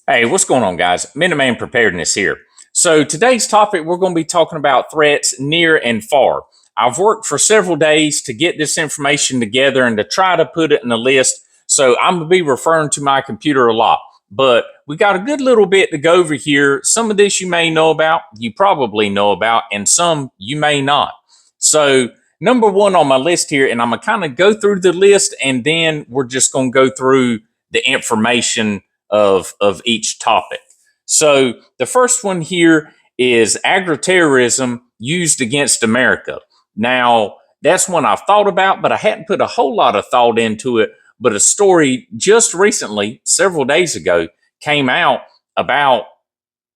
Hey, what's going on, guys? Minuteman Preparedness here. So, today's topic, we're going to be talking about threats near and far. I've worked for several days to get this information together and to try to put it in a list. So, I'm going to be referring to my computer a lot, but we got a good little bit to go over here. Some of this you may know about, you probably know about, and some you may not. So, number one on my list here, and I'm going to kind of go through the list and then we're just going to go through the information of each topic. So the first one here is agroterrorism used against America. Now, that's one I've thought about, but I hadn't put a whole lot of thought into it. But a story just recently, several days ago, came out about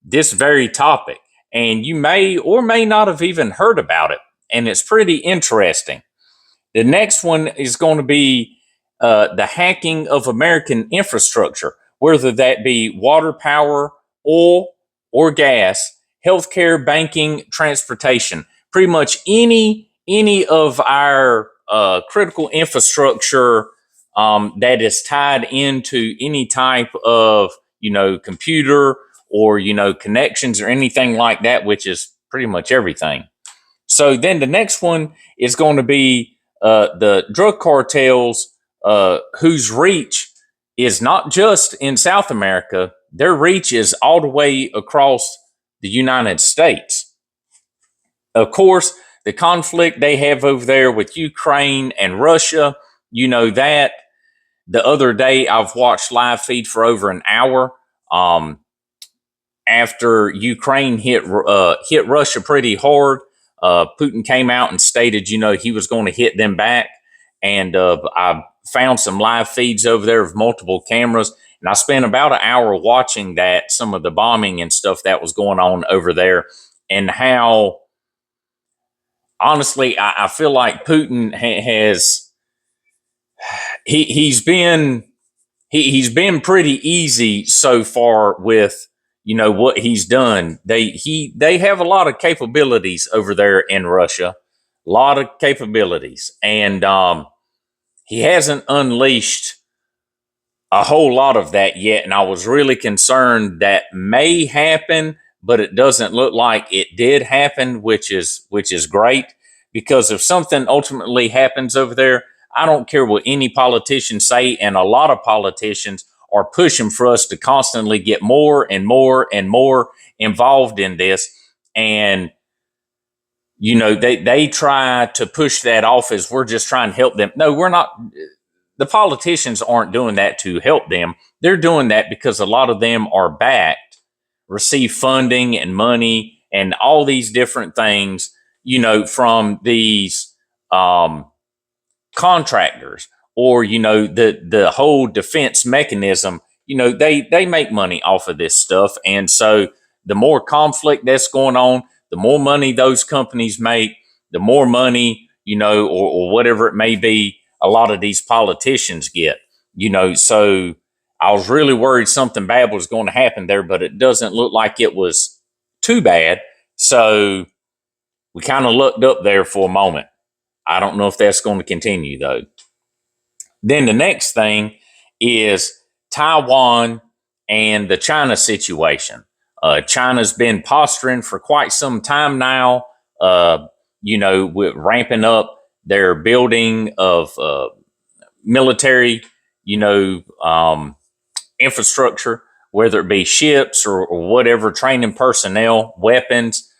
this very topic. And you may or may not have even heard about it. And it's pretty interesting. The next one is going to be the hacking of American infrastructure, whether that be water, power, oil, or gas, healthcare, banking, transportation. Pretty much any of our critical infrastructure that is tied into any type of computer or connections or anything like that, which is pretty much everything. So then the next one is going to be the drug cartels, whose reach is not just in South America, their reach is all the way across the United States. Of course, the conflict they have over there with Ukraine and Russia, you know that. The other day, I've watched live feed for over an hour. After Ukraine hit Russia pretty hard, Putin came out and stated, he was going to hit them back. And I found some live feeds over there of multiple cameras. And I spent about an hour watching that, some of the bombing and stuff that was going on over there, and how, honestly, I feel like Putin he's been pretty easy so far with what he's done. They have a lot of capabilities over there in Russia, a lot of capabilities, and he hasn't unleashed a whole lot of that yet. And I was really concerned that may happen, but it doesn't look like it did happen, which is great, because if something ultimately happens over there, I don't care what any politicians say, and a lot of politicians are pushing for us to constantly get more and more and more involved in this. And they try to push that off as we're just trying to help them. No, we're not. The politicians aren't doing that to help them. They're doing that because a lot of them are backed, receive funding and money and all these different things, from these contractors, or the whole defense mechanism. They make money off of this stuff. And so the more conflict that's going on, the more money those companies make, the more money, or whatever it may be, a lot of these politicians get. So I was really worried something bad was going to happen there, but it doesn't look like it was too bad. So we kind of looked up there for a moment. I don't know if that's going to continue, though. Then the next thing is Taiwan and the China situation. China's been posturing for quite some time now, with ramping up their building of military, infrastructure, whether it be ships or whatever, training personnel, weapons,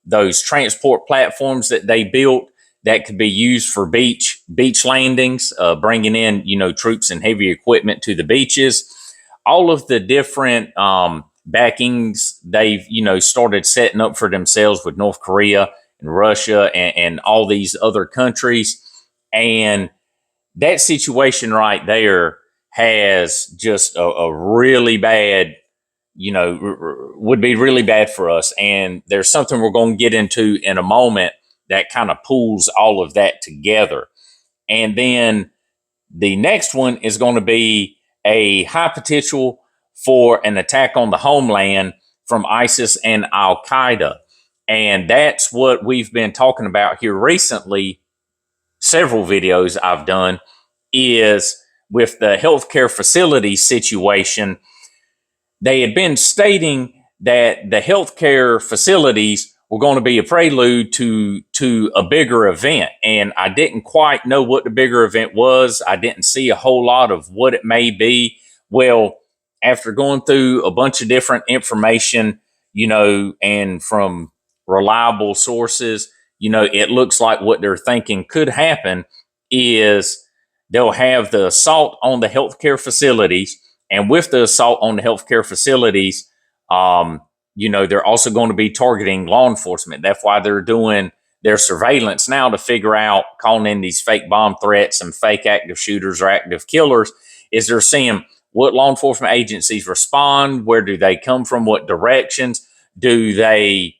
those transport platforms that they built that could be used for beach landings, bringing in, troops and heavy equipment to the beaches. All of the different backings they've, started setting up for themselves with North Korea and Russia and all these other countries. And that situation right there has just a really bad, would be really bad for us. And there's something we're going to get into in a moment that kind of pulls all of that together. And then the next one is going to be a high potential for an attack on the homeland from ISIS and Al Qaeda. And that's what we've been talking about here recently. Several videos I've done is with the healthcare facility situation. they had been stating that the healthcare facilities were going to be a prelude to a bigger event, and I didn't quite know what the bigger event was. I didn't see a whole lot of what it may be. Well, after going through a bunch of different information, and from reliable sources, it looks like what they're thinking could happen is they'll have the assault on the healthcare facilities, and with the assault on the healthcare facilities, they're also going to be targeting law enforcement. That's why they're doing their surveillance now to figure out, calling in these fake bomb threats and fake active shooters or active killers, is they're seeing what law enforcement agencies respond, where do they come from, what directions do they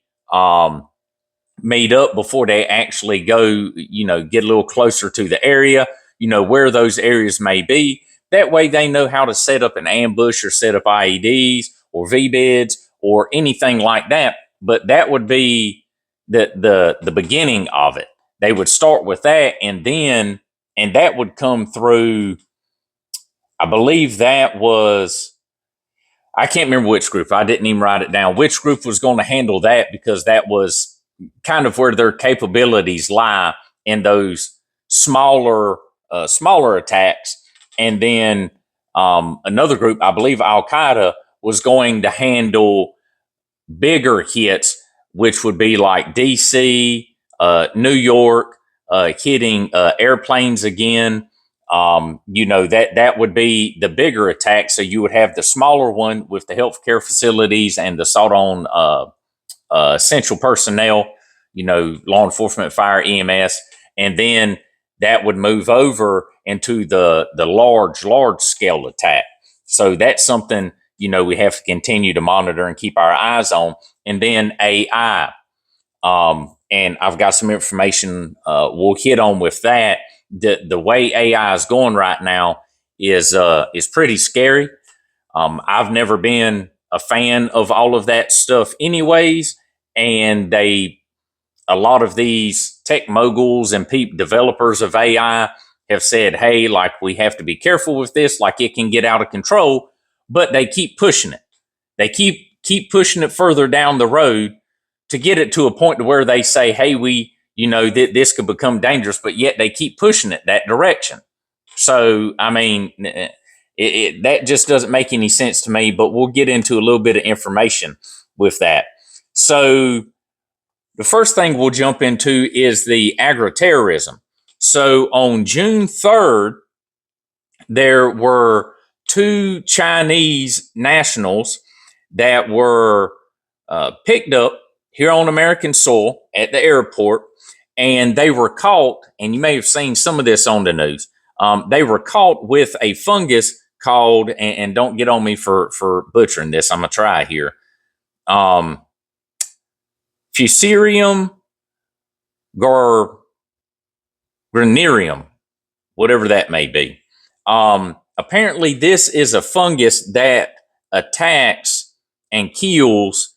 meet up before they actually go, get a little closer to the area, where those areas may be. That way they know how to set up an ambush or set up IEDs or VBIDs or anything like that. But that would be the beginning of it. They would start with that, and that would come through, I believe that was, I can't remember which group. I didn't even write it down. Which group was going to handle that, because that was kind of where their capabilities lie, in those smaller attacks. And then another group, I believe Al Qaeda, was going to handle bigger hits, which would be like DC, New York, hitting airplanes again. That would be the bigger attack. So you would have the smaller one with the healthcare facilities and the assault on essential personnel, law enforcement, fire, EMS, and then that would move over into the large scale attack. So that's something we have to continue to monitor and keep our eyes on. And then AI, and I've got some information we'll hit on with that. The way AI is going right now is pretty scary. I've never been a fan of all of that stuff, anyways. And a lot of these tech moguls and developers of AI have said, "Hey, like, we have to be careful with this. Like, it can get out of control." But they keep pushing it. They keep pushing it further down the road to get it to a point to where they say, "Hey, this could become dangerous," but yet they keep pushing it that direction. So, I mean, that just doesn't make any sense to me, but we'll get into a little bit of information with that. So the first thing we'll jump into is the agroterrorism. So on June 3rd, there were two Chinese nationals that were picked up here on American soil at the airport, and they were caught, and you may have seen some of this on the news. They were caught with a fungus called, and don't get on me for butchering this, I'm going to try here, Fusarium granarium, whatever that may be. Apparently, this is a fungus that attacks and kills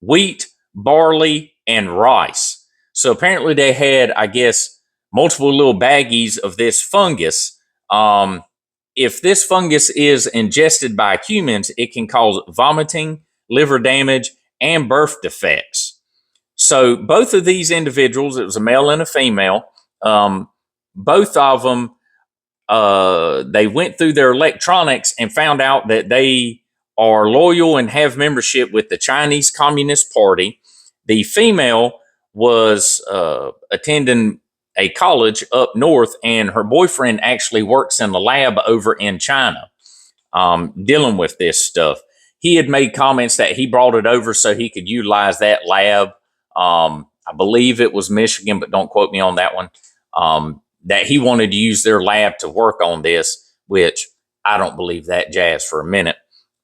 wheat, barley, and rice. So apparently they had, I guess, multiple little baggies of this fungus. If this fungus is ingested by humans, it can cause vomiting, liver damage, and birth defects. So both of these individuals, it was a male and a female, both of them, they went through their electronics and found out that they are loyal and have membership with the Chinese Communist Party. The female was attending a college up north, and her boyfriend actually works in the lab over in China, dealing with this stuff. He had made comments that he brought it over so he could utilize that lab. I believe it was Michigan, but don't quote me on that one. That he wanted to use their lab to work on this, which I don't believe that jazz for a minute.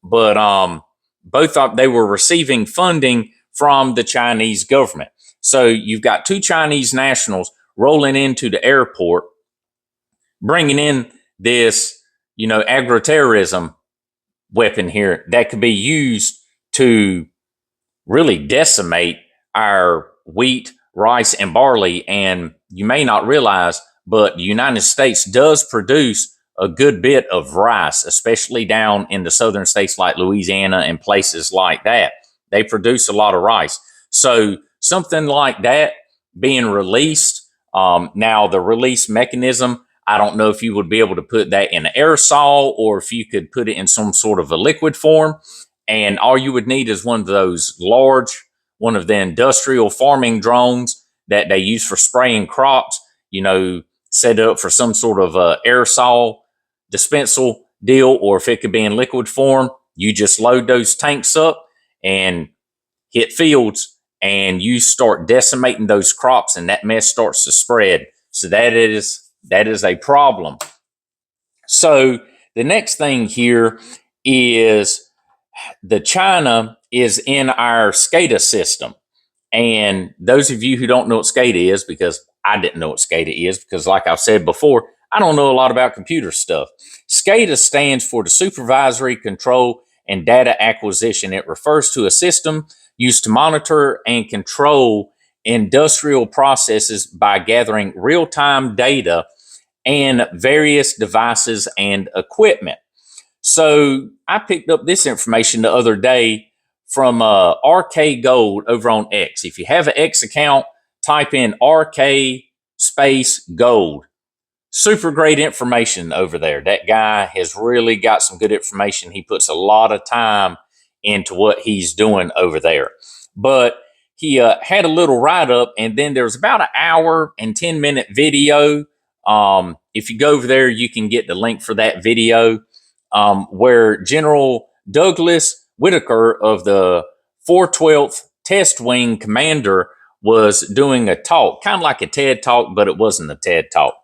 But both thought they were receiving funding from the Chinese government. So you've got two Chinese nationals rolling into the airport, bringing in this, agroterrorism weapon here that could be used to really decimate our wheat, rice, and barley. And you may not realize, but the United States does produce a good bit of rice, especially down in the southern states like Louisiana and places like that. They produce a lot of rice. So something like that being released, now the release mechanism, I don't know if you would be able to put that in an aerosol or if you could put it in some sort of a liquid form. And all you would need is one of those large, one of the industrial farming drones that they use for spraying crops, set up for some sort of aerosol dispensal deal, or if it could be in liquid form, you just load those tanks up and hit fields and you start decimating those crops and that mess starts to spread. So that is a problem. So the next thing here is the China is in our SCADA system. And those of you who don't know what SCADA is, because I didn't know what SCADA is, because like I've said before, I don't know a lot about computer stuff. SCADA stands for the Supervisory Control and Data Acquisition. It refers to a system used to monitor and control industrial processes by gathering real-time data and various devices and equipment. So I picked up this information the other day from RK Gold over on X. If you have an X account, type in RK space gold. Super great information over there. That guy has really got some good information. He puts a lot of time into what he's doing over there. But he had a little write-up, and then there was about an hour and 10-minute video. If you go over there, you can get the link for that video, where General Douglas Whitaker of the 412th Test Wing Commander was doing a talk, kind of like a TED Talk, but it wasn't a TED Talk.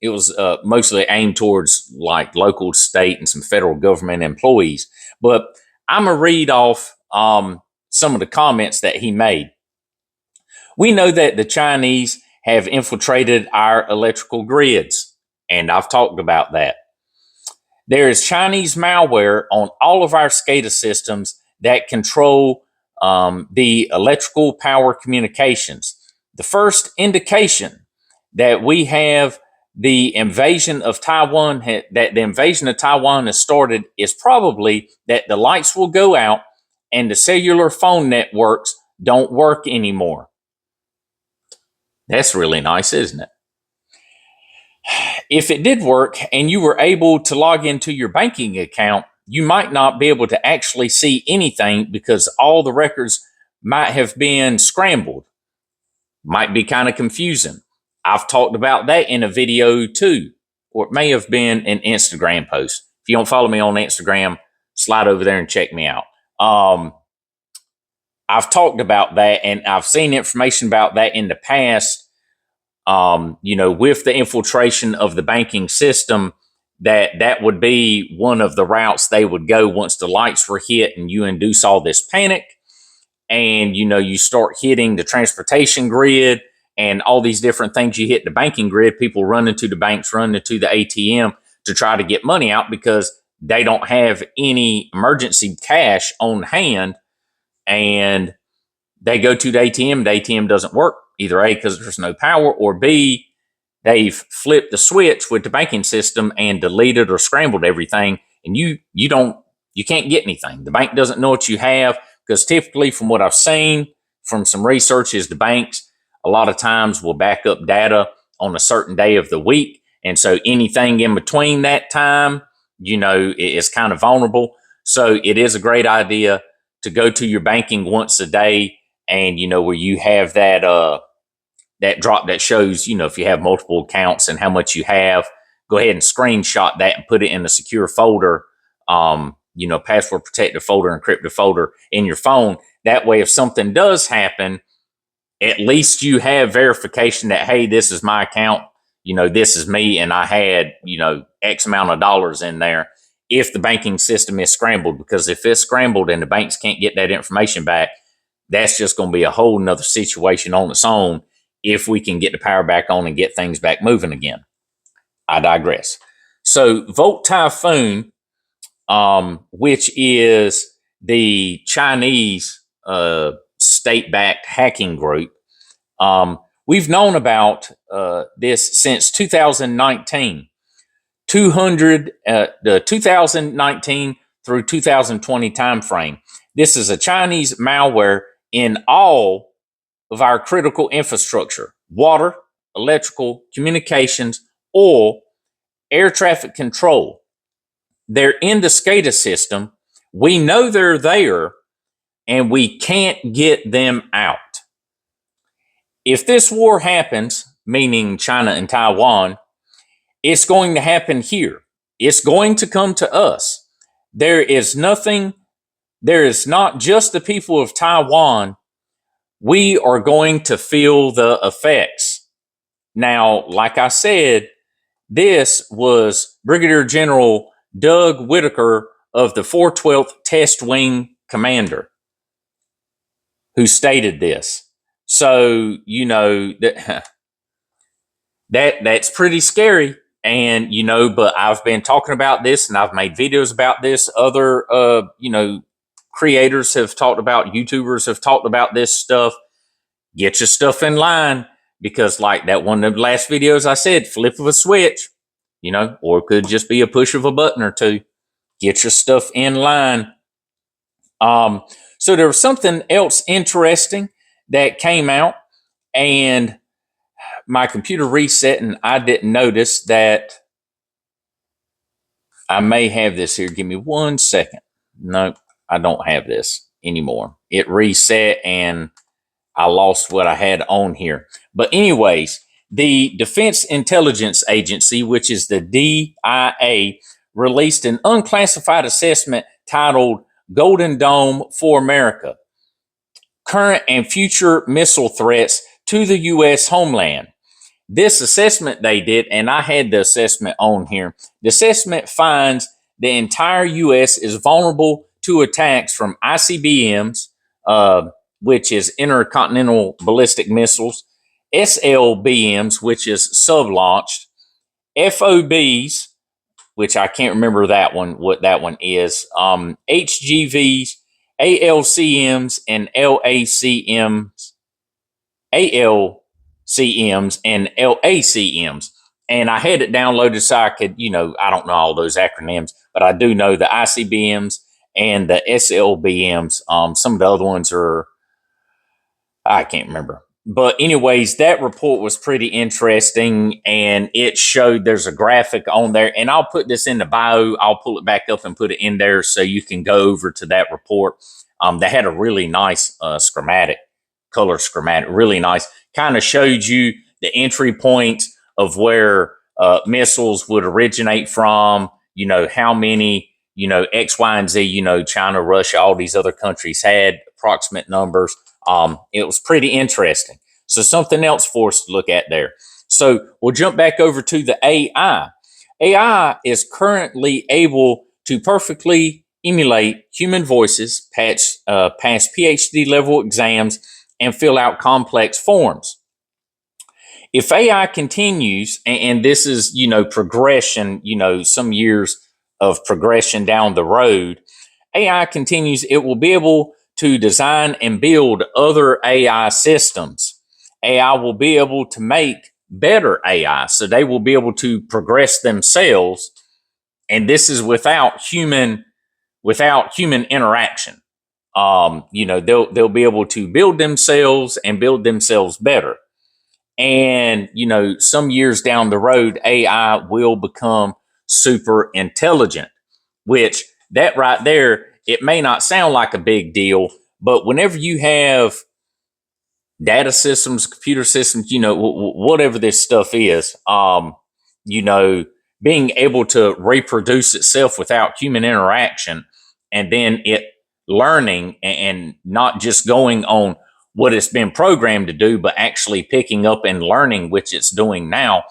It was mostly aimed towards like local, state, and some federal government employees. But I'm going to read off some of the comments that he made. We know that the Chinese have infiltrated our electrical grids, and I've talked about that. There is Chinese malware on all of our SCADA systems that control the electrical power communications. The first indication that we have the invasion of Taiwan, that the invasion of Taiwan has started, is probably that the lights will go out and the cellular phone networks don't work anymore. That's really nice, isn't it? If it did work and you were able to log into your banking account, you might not be able to actually see anything because all the records might have been scrambled. Might be kind of confusing. I've talked about that in a video too, or it may have been an Instagram post. If you don't follow me on Instagram, slide over there and check me out. I've talked about that, and I've seen information about that in the past. With the infiltration of the banking system, that would be one of the routes they would go once the lights were hit and you induce all this panic. And, you start hitting the transportation grid and all these different things. You hit the banking grid, people run into the banks, run into the ATM to try to get money out because they don't have any emergency cash on hand. And they go to the ATM doesn't work. Either A, because there's no power, or B, they've flipped the switch with the banking system and deleted or scrambled everything. And you can't get anything. The bank doesn't know what you have, because typically from what I've seen from some research is the banks a lot of times will back up data on a certain day of the week. And so anything in between that time, is kind of vulnerable. So it is a great idea to go to your banking once a day, and where you have that drop that shows, if you have multiple accounts and how much you have, go ahead and screenshot that and put it in a secure folder, password protected folder, encrypted folder in your phone. That way, if something does happen, at least you have verification that, hey, this is my account, this is me, and I had, X amount of dollars in there. If the banking system is scrambled, because if it's scrambled and the banks can't get that information back, that's just going to be a whole nother situation on its own if we can get the power back on and get things back moving again. I digress. So Volt Typhoon, which is the Chinese state-backed hacking group, we've known about this since 2019. the 2019 through 2020 timeframe. This is a Chinese malware in all of our critical infrastructure: water, electrical, communications, oil, air traffic control. They're in the SCADA system. We know they're there, and we can't get them out. If this war happens, meaning China and Taiwan, it's going to happen here. It's going to come to us. There is not just the people of Taiwan. We are going to feel the effects. Now, like I said, this was Brigadier General Doug Whitaker of the 412th Test Wing Commander who stated this. So, you know, that's pretty scary. And, you know, but I've been talking about this and I've made videos about this. Other, creators have talked about, YouTubers have talked about this stuff. Get your stuff in line, because like that one of the last videos I said, flip of a switch, you know, or it could just be a push of a button or two. Get your stuff in line. So there was something else interesting that came out, and my computer reset and I didn't notice that. I may have this here. Give me 1 second. Nope, I don't have this anymore. It reset and I lost what I had on here. But anyways, the Defense Intelligence Agency, which is the DIA, released an unclassified assessment titled Golden Dome for America: Current and Future Missile Threats to the U.S. Homeland. This assessment they did, and I had the assessment on here. The assessment finds the entire U.S. is vulnerable to attacks from ICBMs, which is intercontinental ballistic missiles, SLBMs, which is sub-launched, FOBs, which I can't remember what that one is, HGVs, ALCMs, and ALCMs and LACMs. And I had it downloaded so I could, you know, I don't know all those acronyms, but I do know the ICBMs and the SLBMs. Some of the other ones are, I can't remember. But anyways, that report was pretty interesting, and it showed, there's a graphic on there, and I'll put this in the bio. I'll pull it back up and put it in there so you can go over to that report. They had a really nice color schematic, really nice. Kind of showed you the entry points of where missiles would originate from, you know, how many, you know, X, Y, and Z, you know, China, Russia, all these other countries had approximate numbers. It was pretty interesting. So something else for us to look at there. So we'll jump back over to the AI. AI is currently able to perfectly emulate human voices, pass PhD level exams, and fill out complex forms. If AI continues, and this is, you know, progression, you know, some years of progression down the road, AI continues, it will be able to design and build other AI systems. AI will be able to make better AI, so they will be able to progress themselves. And this is without human interaction. You know, they'll be able to build themselves and build themselves better. And, you know, some years down the road, AI will become super intelligent, which that right there, it may not sound like a big deal, but whenever you have data systems, computer systems, you know, whatever this stuff is, you know, being able to reproduce itself without human interaction, and then it learning and not just going on what it's been programmed to do, but actually picking up and learning, which it's doing now,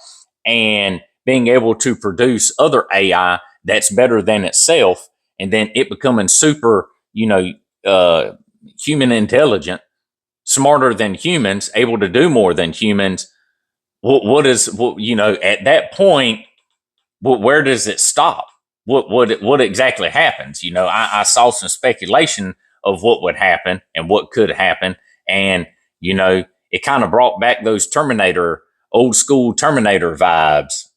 and being able to produce other AI that's better than itself, and then it becoming super, you know, human intelligent, smarter than humans, able to do more than humans. You know, at that point, where does it stop? What exactly happens? You know, I saw some speculation of what would happen and what could happen, and you know, it kind of brought back those old school Terminator vibes.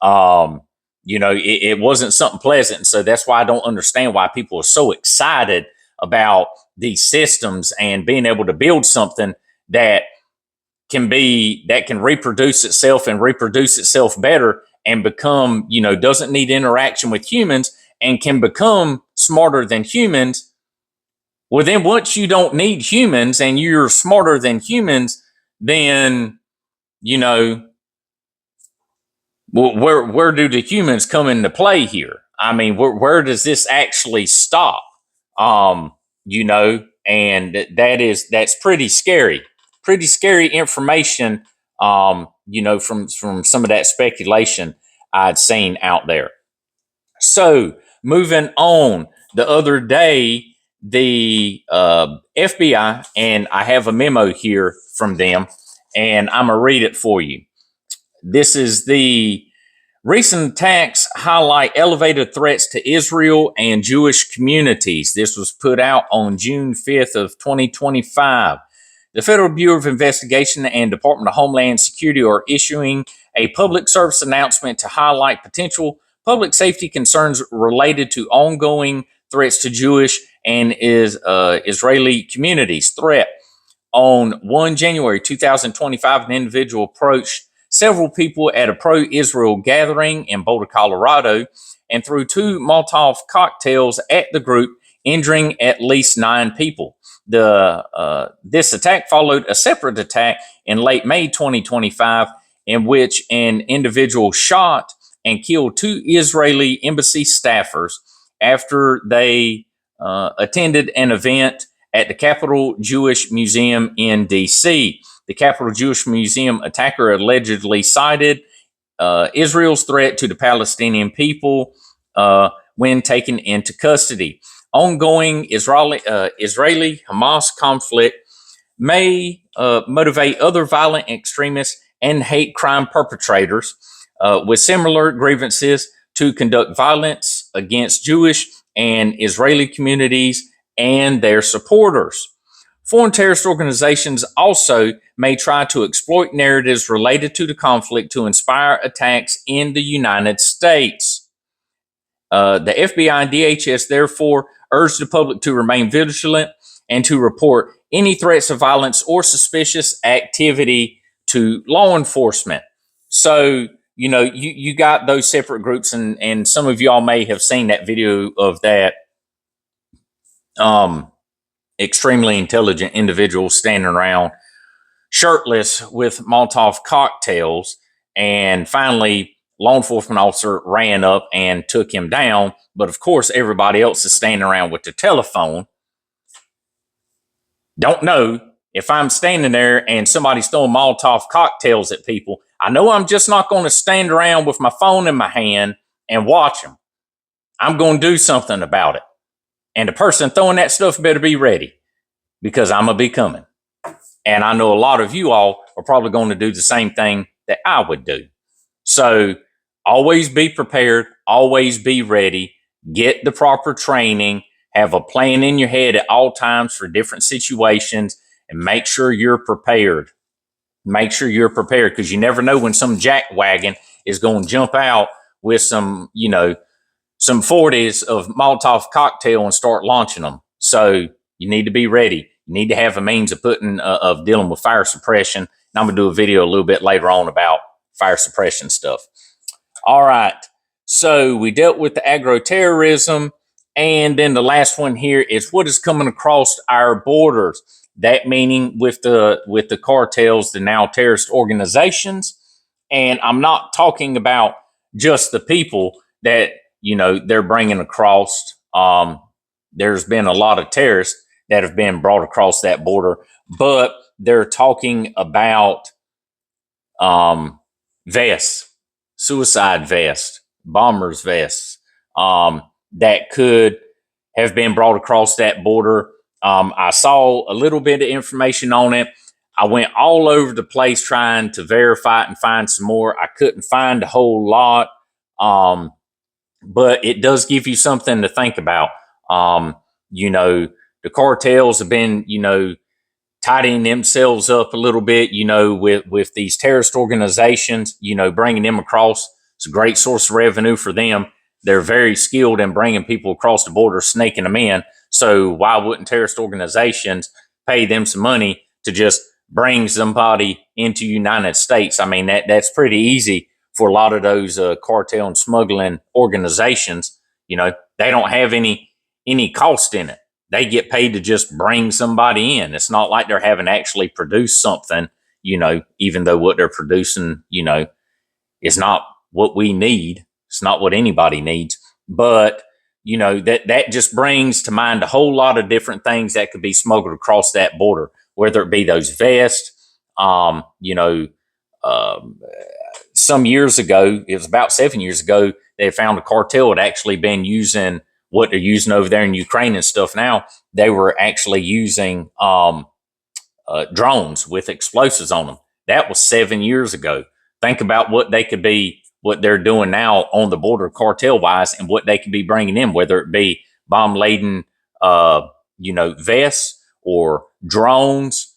it wasn't something pleasant. So that's why I don't understand why people are so excited about these systems and being able to build something that can reproduce itself and reproduce itself better and become, doesn't need interaction with humans and can become smarter than humans. Well, then once you don't need humans and you're smarter than humans, then, you know, where do the humans come into play here? I mean, where does this actually stop? Um, and that's pretty scary information. From some of that speculation I'd seen out there. So moving on, the other day, the FBI, and I have a memo here from them, and I'm gonna read it for you. This is the recent attacks highlight elevated threats to Israel and Jewish communities. This was put out on June 5th of 2025. The Federal Bureau of Investigation and Department of Homeland Security are issuing a public service announcement to highlight potential public safety concerns related to ongoing threats to Jewish and Israeli communities. Threat. On 1 January 2025, an individual approached several people at a pro-Israel gathering in Boulder, Colorado, and threw 2 Molotov cocktails at the group, injuring at least 9 people. This attack followed a separate attack in late May 2025, in which an individual shot and killed 2 Israeli embassy staffers after they attended an event at the Capitol Jewish Museum in D.C. The Capitol Jewish Museum attacker allegedly cited Israel's threat to the Palestinian people when taken into custody. Ongoing Israeli-Hamas conflict may motivate other violent extremists and hate crime perpetrators with similar grievances to conduct violence against Jewish and Israeli communities and their supporters. Foreign terrorist organizations also may try to exploit narratives related to the conflict to inspire attacks in the United States. The FBI and DHS therefore urge the public to remain vigilant and to report any threats of violence or suspicious activity to law enforcement. So, you got those separate groups, and some of y'all may have seen that video of that extremely intelligent individual standing around shirtless with Molotov cocktails. And finally, law enforcement officer ran up and took him down. But of course, everybody else is standing around with their telephone. Don't know if I'm standing there and somebody's throwing Molotov cocktails at people. I know I'm just not going to stand around with my phone in my hand and watch them. I'm going to do something about it. And the person throwing that stuff better be ready, because I'm going to be coming. And I know a lot of you all are probably going to do the same thing that I would do. So always be prepared, always be ready, get the proper training, have a plan in your head at all times for different situations, and make sure you're prepared. Make sure you're prepared, because you never know when some jackwagon is going to jump out with some 40s of Molotov cocktail and start launching them. So you need to be ready. You need to have a means of dealing with fire suppression. And I'm going to do a video a little bit later on about fire suppression stuff. All right. So we dealt with the agroterrorism. And then the last one here is what is coming across our borders. That meaning with the cartels, the now terrorist organizations. And I'm not talking about just the people that they're bringing across. There's been a lot of terrorists that have been brought across that border, but they're talking about vests, suicide vests, bombers vests that could have been brought across that border. I saw a little bit of information on it. I went all over the place trying to verify it and find some more. I couldn't find a whole lot. But it does give you something to think about. The cartels have been, tidying themselves up a little bit, with these terrorist organizations, bringing them across It's a great source of revenue for them. They're very skilled in bringing people across the border, snaking them in. So why wouldn't terrorist organizations pay them some money to just bring somebody into the United States? I mean, that's pretty easy for a lot of those cartel and smuggling organizations. You know, they don't have any cost in it. They get paid to just bring somebody in. It's not like they're having to actually produce something, you know, even though what they're producing, you know, is not what we need. It's not what anybody needs. But, you know, that just brings to mind a whole lot of different things that could be smuggled across that border, whether it be those vests, you know, some years ago, it was about 7 years ago, they found a cartel had actually been using what they're using over there in Ukraine and stuff now. They were actually using drones with explosives on them. That was 7 years ago. Think about what they could be, what they're doing now on the border cartel wise, and what they could be bringing in, whether it be bomb laden, you know, vests or drones,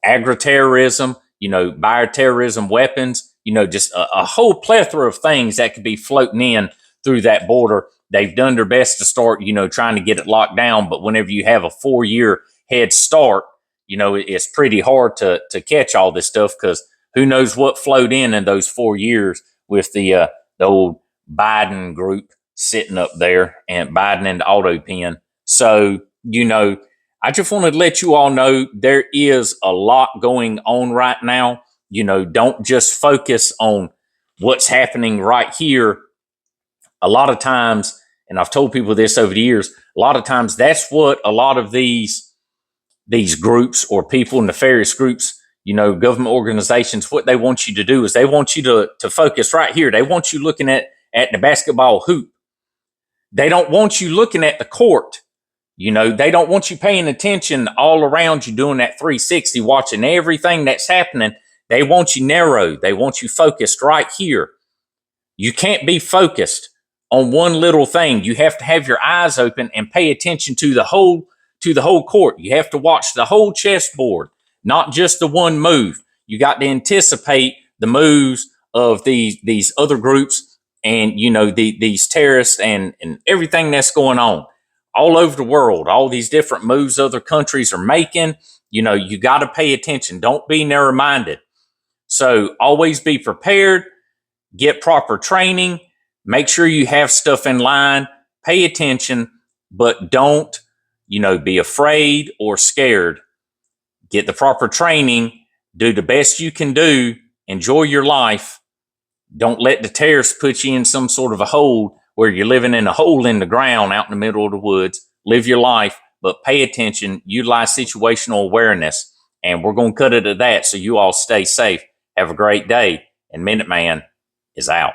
agroterrorism, you know, bioterrorism weapons, you know, just a whole plethora of things that could be floating in through that border. They've done their best to start, you know, trying to get it locked down. But whenever you have a 4-year head start, you know, it's pretty hard to catch all this stuff, because who knows what flowed in those 4 years with the old Biden group sitting up there and Biden in the auto pen. So, you know, I just wanted to let you all know there is a lot going on right now. You know, don't just focus on what's happening right here. A lot of times, and I've told people this over the years, a lot of times that's what a lot of these groups or people, nefarious groups, you know, government organizations, what they want you to do is they want you to focus right here. They want you looking at the basketball hoop. They don't want you looking at the court. You know, they don't want you paying attention all around you, doing that 360, watching everything that's happening. They want you narrow. They want you focused right here. You can't be focused on one little thing. You have to have your eyes open and pay attention to the whole court. You have to watch the whole chessboard, not just the one move. You got to anticipate the moves of these other groups, and, you know, these terrorists and everything that's going on all over the world, all these different moves other countries are making. You know, you got to pay attention. Don't be narrow-minded. So always be prepared, get proper training, make sure you have stuff in line, pay attention, but don't, you know, be afraid or scared. Get the proper training, do the best you can do, enjoy your life. Don't let the terrorists put you in some sort of a hole where you're living in a hole in the ground out in the middle of the woods. Live your life, but pay attention, utilize situational awareness, and we're going to cut it at that so you all stay safe. Have a great day, and Minuteman is out.